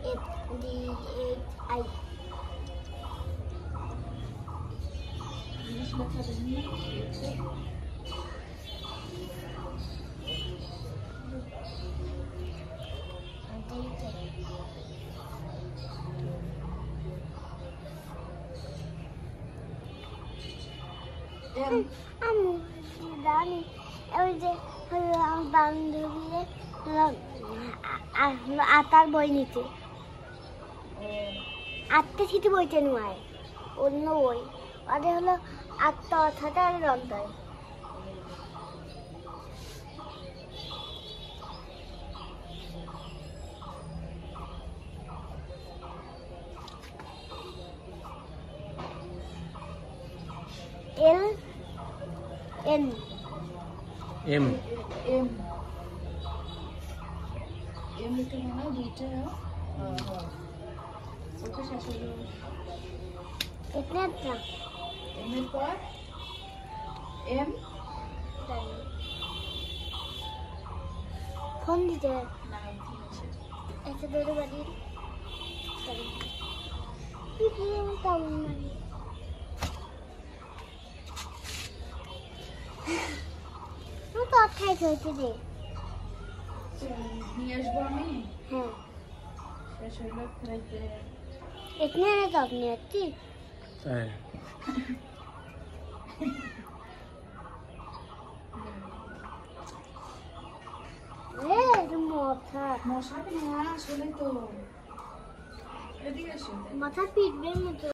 DEFDHI English লেখা দেখি আমি জানি ওই যে আমার বান্ধবীরে আতার বই নিতে আত্মা শীতে বইতে নয় অন্য বই ওদের হলো আত্মা অর্থাৎ আর অন্তয় LN M লিখতে হবে না দুইটা ওকে শেষ হলো इतना था M এর পর M फोन दीजिए না ऐसे दो बड़ी तो अच्छा सोचे दे নিয়ে আসবো আমি हाँ শেষ হলো ফেরাইতে इतने ना तो अपनी अच्छी তাই মশা না আসলে তো এদিকে আসো মাথা পিটবে মতো